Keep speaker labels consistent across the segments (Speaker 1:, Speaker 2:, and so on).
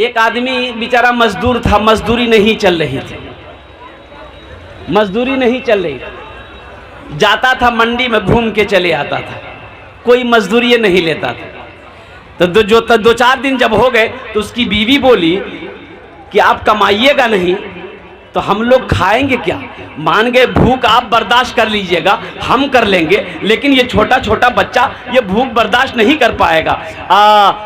Speaker 1: एक आदमी बेचारा मजदूर था, मजदूरी नहीं चल रही थी, मजदूरी नहीं चल रही थी। जाता था मंडी में, घूम के चले आता था, कोई मजदूरी नहीं लेता था। तो दो चार दिन जब हो गए तो उसकी बीवी बोली कि आप कमाइएगा नहीं तो हम लोग खाएंगे क्या? मान गए भूख आप बर्दाश्त कर लीजिएगा, हम कर लेंगे, लेकिन ये छोटा छोटा बच्चा ये भूख बर्दाश्त नहीं कर पाएगा।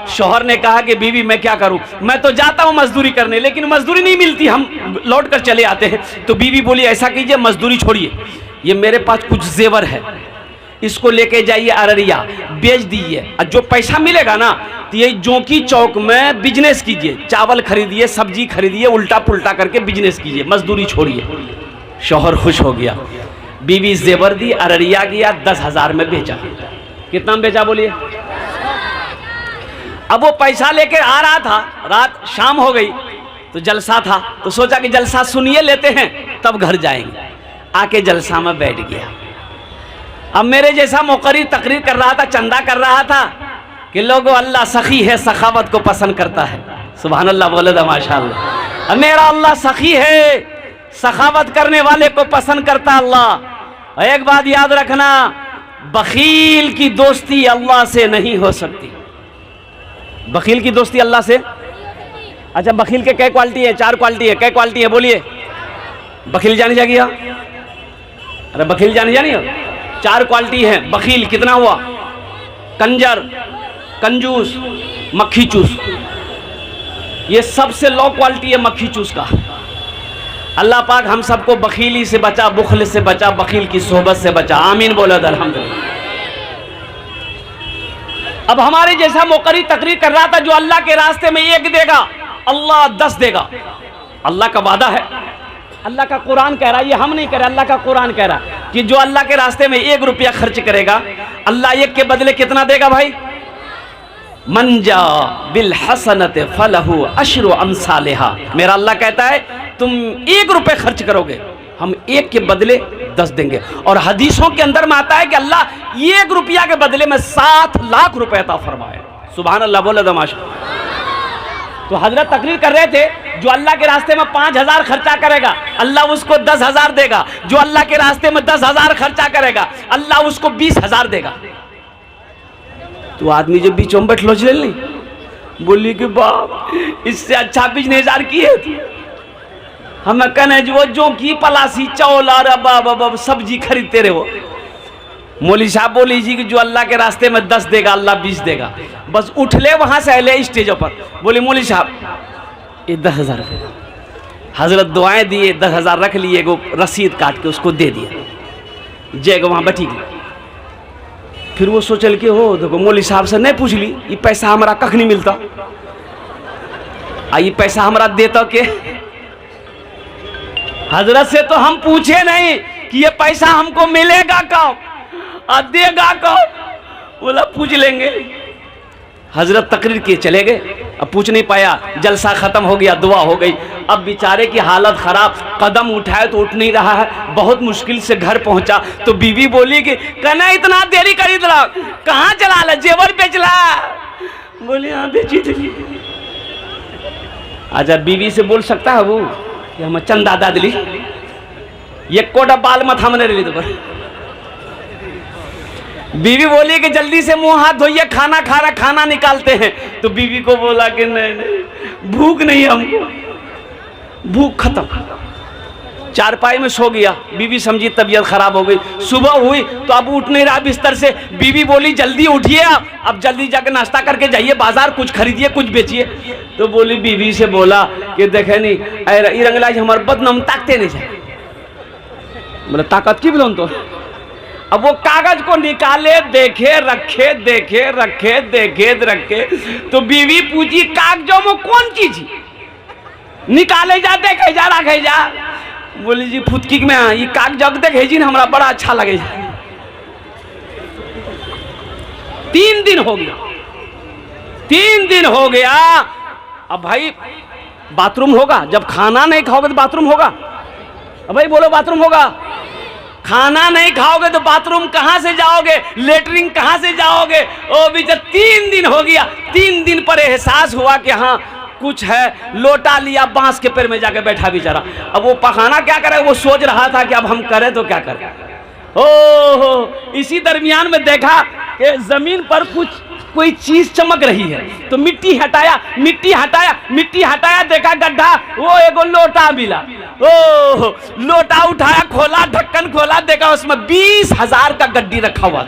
Speaker 1: शौहर ने कहा कि बीवी मैं क्या करूं, मैं तो जाता हूं मजदूरी करने, लेकिन मजदूरी नहीं मिलती, हम लौट कर चले आते हैं। तो बीवी बोली ऐसा कीजिए, मजदूरी छोड़िए, ये मेरे पास कुछ जेवर है, इसको लेके जाइए अररिया, बेच दीजिए, और जो पैसा मिलेगा ना तो ये जोंकी चौक में बिजनेस कीजिए, चावल खरीदिए, सब्जी खरीदिए, उल्टा पुल्टा करके बिजनेस कीजिए, मजदूरी छोड़िए। शौहर खुश हो गया, बीवी जेवर दी, अररिया गया, 10,000 में बेचा। कितना में बेचा बोलिए? अब वो पैसा लेके आ रहा था, रात शाम हो गई तो जलसा था, तो सोचा कि जलसा सुनिए लेते हैं तब घर जाएंगे। आके जलसा में बैठ गया। अब मेरे जैसा मुकर्री तकरीर कर रहा था, चंदा कर रहा था कि लोगों अल्लाह सखी है, सखावत को पसंद करता है। सुभान अल्लाह बोले तो माशाअल्लाह। मेरा अल्लाह सखी है, सखावत करने वाले को पसंद करता अल्लाह। एक बात याद रखना, बखील की दोस्ती अल्लाह से नहीं हो सकती। बखील की दोस्ती अल्लाह से, अच्छा बखील के क्या क्वालिटी है? 4 क्वालिटी है। क्या क्वालिटी है बोलिए? बखील जानी जाएगी? अरे बखील जानी हो? 4 क्वालिटी है बखील। कितना हुआ? कंजर, कंजूस, मक्खी चूस। ये सबसे लो क्वालिटी है मक्खी चूस का। अल्लाह पाक हम सबको बखीली से बचा, बुखल से बचा, बखील की सोहबत से बचा। आमीन बोलो अल्हम्दुलिल्लाह। अब हमारे जैसा मुकर्री तकरीर कर रहा था, जो अल्लाह के रास्ते में 1 देगा अल्लाह 10 देगा। अल्लाह का वादा है, अल्लाह का कुरान कह रहा है, ये हम नहीं कह रहे, अल्लाह का कुरान कह रहा है कि जो अल्लाह के रास्ते में 1 रुपया खर्च करेगा अल्लाह 1 के बदले कितना देगा भाई? मंजा बिल हसनत फलहु अशरु अमसालिहा। मेरा अल्लाह कहता है तुम 1 रुपये खर्च करोगे, हम 1 के बदले 10 देंगे। और हदीसों के अंदर में आता है कि अल्लाह 1 रुपया के बदले में 7 लाख रुपए अता फरमाए। सुभान अल्लाह बोले दमाश। तो हजरत तकरीर कर रहे थे, जो अल्लाह के रास्ते में 5,000 खर्चा करेगा अल्लाह उसको 10,000 देगा। जो अल्लाह के रास्ते में 10,000 खर्चा करेगा अल्लाह उसको 20,000 देगा। तो आदमी जब बीचों में बैठलो चल नहीं, बोली कि बाप इससे अच्छा बिजनेस की है। हम कहने जो की पलासी चौल और सब्जी खरीदते रहे हो। मौली साहब बोली जी कि जो अल्लाह के रास्ते में 10 देगा अल्लाह 20 देगा। बस उठ ले वहां से अले स्टेज पर, बोली मौली साहब ये 10,000 रुपये। हजरत दुआएं दिए, 10,000 रख लिए, वो रसीद काट के उसको दे दिया। जय वहां बैठी गई। फिर वो सोचल के हो देखो मौली साहब से नहीं पूछ ली, ये पैसा हमारा कख नहीं मिलता, ये पैसा हमारा देता के? हजरत से तो हम पूछे नहीं कि ये पैसा हमको मिलेगा कब और देगा कब। बोला पूछ लेंगे। हजरत तकरीर किए चले गए, अब पूछ नहीं पाया, जलसा खत्म हो गया, दुआ हो गई। अब बेचारे की हालत खराब, कदम उठाए तो उठ नहीं रहा है, बहुत मुश्किल से घर पहुंचा। तो बीवी बोली कि कहना इतना देरी कर रहा, कहाँ चला ला? जेवर बेच ला। बोले हाँ बेची थी। अच्छा बीवी से बोल सकता है वो कि हम चंदा दा दिली, ये कोटा बाल मत हमने रही। तो बीवी बोली कि जल्दी से मुंह हाथ धोइए, खाना खा रहा, खाना निकालते हैं। तो बीवी को बोला कि नहीं भूख नहीं, हमको भूख खत्म। चारपाई में सो गया। बीवी समझी तबीयत खराब हो गई। सुबह हुई तो अब उठ नहीं रहा बिस्तर से। बीवी बोली जल्दी उठिए, अब जल्दी जाकर नाश्ता करके जाइए बाजार, कुछ खरीदिए कुछ बेचिए। तो बोली बीवी से बोला कि देखे नहीं रंगलाज हमारे बदनाम ताकते नहीं जाए। बोले ताकत की बोलो तो। अब वो कागज को निकाले, देखे रखे, देखे रखे, देखे रखे। तो बीवी पूछी कागजों में कौन चीज निकाले जा, देखे जा, रखे जा। बोली जी फुटकी में ये कागज देखे जी हमारा बड़ा अच्छा लगे। 3 दिन हो गया, 3 दिन हो गया। अब भाई बाथरूम होगा, जब खाना नहीं खाओगे तो बाथरूम होगा। अब भाई बोलो बाथरूम होगा। खाना नहीं खाओगे तो बाथरूम कहां से जाओगे, लेटरिन कहां से जाओगे? ओ बेटा 3 दिन हो गया। 3 दिन पर एहसास हुआ कि हाँ कुछ है, लोटा लिया, बांस के पेड़ में जाके बैठा बेचारा। अब वो पखाना क्या करे, वो सोच रहा था कि अब हम करें तो क्या करें। ओहो, इसी दरमियान में देखा कि जमीन पर कोई चीज चमक रही है, तो मिट्टी हटाया, मिट्टी हटाया, मिट्टी हटाया, देखा गड्ढा, वो एगो लोटा मिला। ओह, लोटा उठाया, खोला, ढक्कन खोला, देखा उसमें 20,000 का गड्डी रखा हुआ।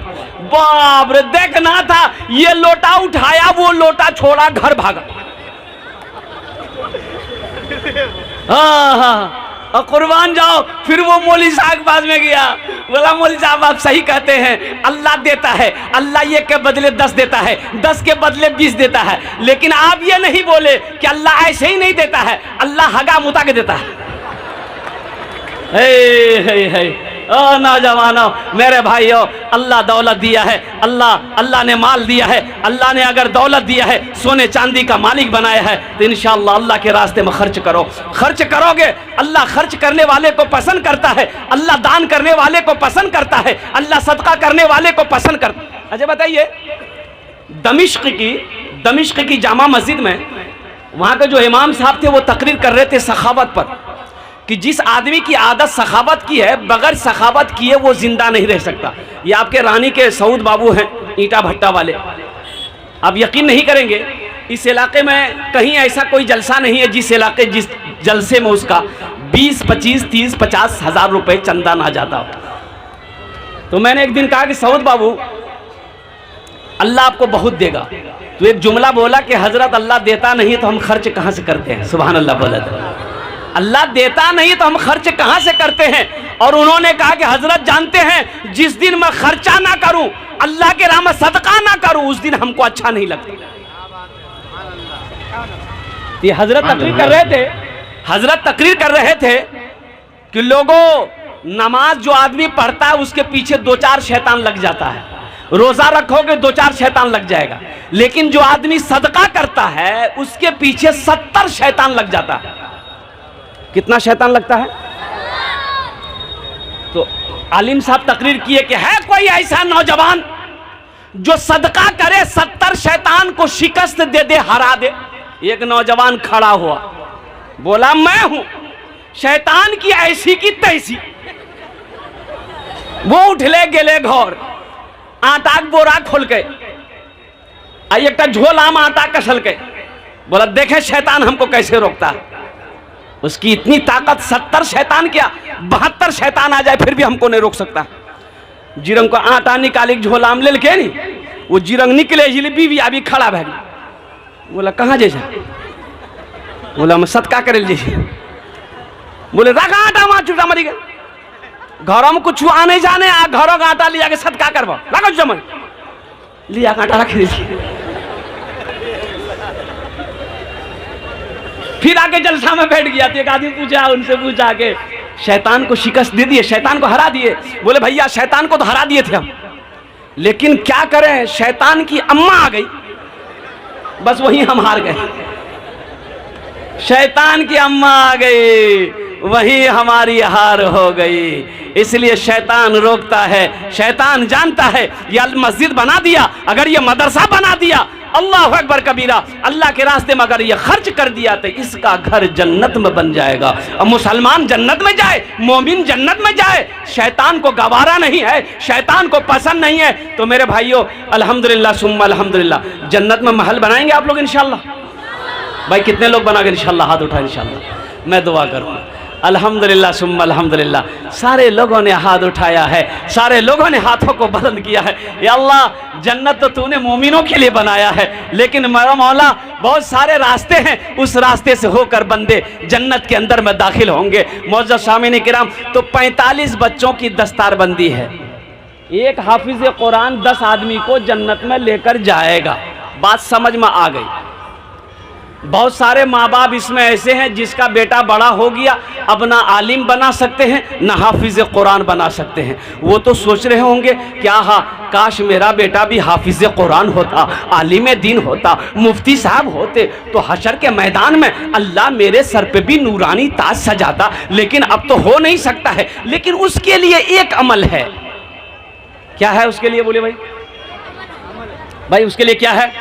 Speaker 1: बाप रे, देखना था, ये लोटा उठाया, वो लोटा छोड़ा, घर भागा। हाँ, और कुर्बान जाओ। फिर वो मौलवी साहब के पास में गया, बोला मौलवी साहब आप सही कहते हैं, अल्लाह देता है, अल्लाह ये के बदले 10 देता है, 10 के बदले 20 देता है, लेकिन आप ये नहीं बोले कि अल्लाह ऐसे ही नहीं देता है, अल्लाह हगा मुता के देता है। नौजवानों, मेरे भाइयों, अल्लाह दौलत दिया है, अल्लाह ने माल दिया है, अल्लाह ने अगर दौलत दिया है, सोने चांदी का मालिक बनाया है, तो इंशाअल्लाह अल्लाह के रास्ते में खर्च करो। खर्च करोगे, अल्लाह खर्च करने वाले को पसंद करता है, अल्लाह दान करने वाले को पसंद करता है, अल्लाह सदका करने वाले को पसंद करता है। अच्छा बताइए, दमिश्क की जामा मस्जिद में वहाँ के जो इमाम साहब थे वो तकरीर कर रहे थे सखावत पर, कि जिस आदमी की आदत सखावत की है, बगैर सखावत किए वो जिंदा नहीं रह सकता। ये आपके रानी के सऊद बाबू हैं, ईंटा भट्टा वाले। आप यकीन नहीं करेंगे, इस इलाके में कहीं ऐसा कोई जलसा नहीं है जिस जलसे में उसका 20, 25, 30, 50 हज़ार रुपये चंदा ना जाता हो। तो मैंने एक दिन कहा कि सऊद बाबू, अल्लाह आपको बहुत देगा। तो एक जुमला बोला कि हजरत अल्लाह देता नहीं तो हम खर्च कहाँ से करते हैं। सुभान अल्लाह बोला था, अल्लाह देता नहीं तो हम खर्च कहाँ से करते हैं। और उन्होंने कहा कि हजरत जानते हैं, जिस दिन मैं खर्चा ना करूं, अल्लाह के राह में सदका ना करूं, उस दिन हमको अच्छा नहीं लगता। ये हजरत तकरीर कर रहे थे कि लोगों, नमाज जो आदमी पढ़ता है उसके पीछे 2-4 शैतान लग जाता है, रोजा रखोगे 2-4 शैतान लग जाएगा, लेकिन जो आदमी सदका करता है उसके पीछे 70 शैतान लग जाता है। कितना शैतान लगता है? तो आलिम साहब तकरीर किए कि है कोई ऐसा नौजवान जो सदका करे, 70 शैतान को शिकस्त दे दे, हरा दे। एक नौजवान खड़ा हुआ, बोला मैं हूं। शैतान की ऐसी की तैसी, वो उठले गेले घर, आटा के बोरा खोल के एक झोला में आटा कसल के, बोला देखे शैतान हमको कैसे रोकता है। उसकी इतनी ताकत, 70 शैतान क्या 72 शैतान आ जाए फिर भी हमको नहीं रोक सकता। जिरंग को आटा निकाली झोला में ले के नहीं, वो जिरंग निकले, बीवी अभी खड़ा भैग। बोला कहाँ जैसा? बोला मैं सदका करे जैसे। बोले रख आटा वहां चूटा मरी गए, घरों में कुछ आने जाने, आ घरों का आटा लिया के सदका करवा, रखो जमन लिया आटा रख दीजिए। फिर आके जलसा में बैठ गया। तो एक आदमी पूछा, उनसे पूछा के शैतान को शिकस्त दे दिए, शैतान को हरा दिए? बोले भैया शैतान को तो हरा दिए थे हम, लेकिन क्या करें, शैतान की अम्मा आ गई, बस वहीं हम हार गए। शैतान की अम्मा आ गई, वही हमारी हार हो गई। इसलिए शैतान रोकता है, शैतान जानता है ये मस्जिद बना दिया, अगर ये मदरसा बना दिया, अल्लाह अकबर कबीरा, अल्लाह के रास्ते में अगर ये खर्च कर दिया तो इसका घर जन्नत में बन जाएगा। और मुसलमान जन्नत में जाए, मोमिन जन्नत में जाए, शैतान को गवारा नहीं है, शैतान को पसंद नहीं है। तो मेरे भाइयों, अल्हम्दुलिल्लाह सुम्मा अल्हम्दुलिल्लाह, जन्नत में महल बनाएंगे आप लोग इंशाअल्लाह। भाई कितने लोग बनाएंगे इंशाअल्लाह? हाथ उठाए इंशाअल्लाह, मैं दुआ करूँगा। अल्हम्दुलिल्लाह सुम्मा अल्हम्दुलिल्लाह, सारे लोगों ने हाथ उठाया है, सारे लोगों ने हाथों को बुलंद किया है। या अल्लाह, जन्नत तो तूने मोमिनों के लिए बनाया है, लेकिन मेरा मौला बहुत सारे रास्ते हैं, उस रास्ते से होकर बंदे जन्नत के अंदर में दाखिल होंगे। मौजूद सामीन किराम, तो 45 बच्चों की दस्तारबंदी है। एक हाफिज कुरान 10 आदमी को जन्नत में लेकर जाएगा। बात समझ में आ गई? बहुत सारे माँ बाप इसमें ऐसे हैं जिसका बेटा बड़ा हो गया, अब ना आलिम बना सकते हैं ना हाफिज कुरान बना सकते हैं। वो तो सोच रहे होंगे क्या, हाँ काश मेरा बेटा भी हाफिज कुरान होता, आलिम दीन होता, मुफ्ती साहब होते, तो हशर के मैदान में अल्लाह मेरे सर पे भी नूरानी ताज सजाता। लेकिन अब तो हो नहीं सकता है। लेकिन उसके लिए एक अमल है। क्या है उसके लिए? बोले भाई, भाई उसके लिए क्या है?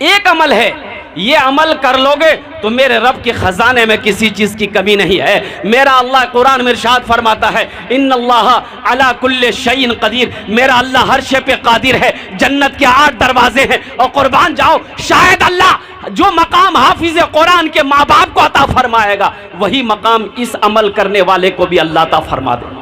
Speaker 1: एक अमल है ये अमल कर लोगे तो मेरे रब के ख़जाने में किसी चीज़ की कमी नहीं है। मेरा अल्लाह कुरान में इरशाद फरमाता है, इन्नल्लाह अला कुल्ले शैइन कदीर, मेरा अल्लाह हर शे पे कादिर है। जन्नत के 8 दरवाजे हैं और कुर्बान जाओ, शायद अल्लाह जो मकाम हाफिज कुरान के माँ बाप को अता फरमाएगा, वही मकाम इस अमल करने वाले को भी अल्लाह अता फरमा दे।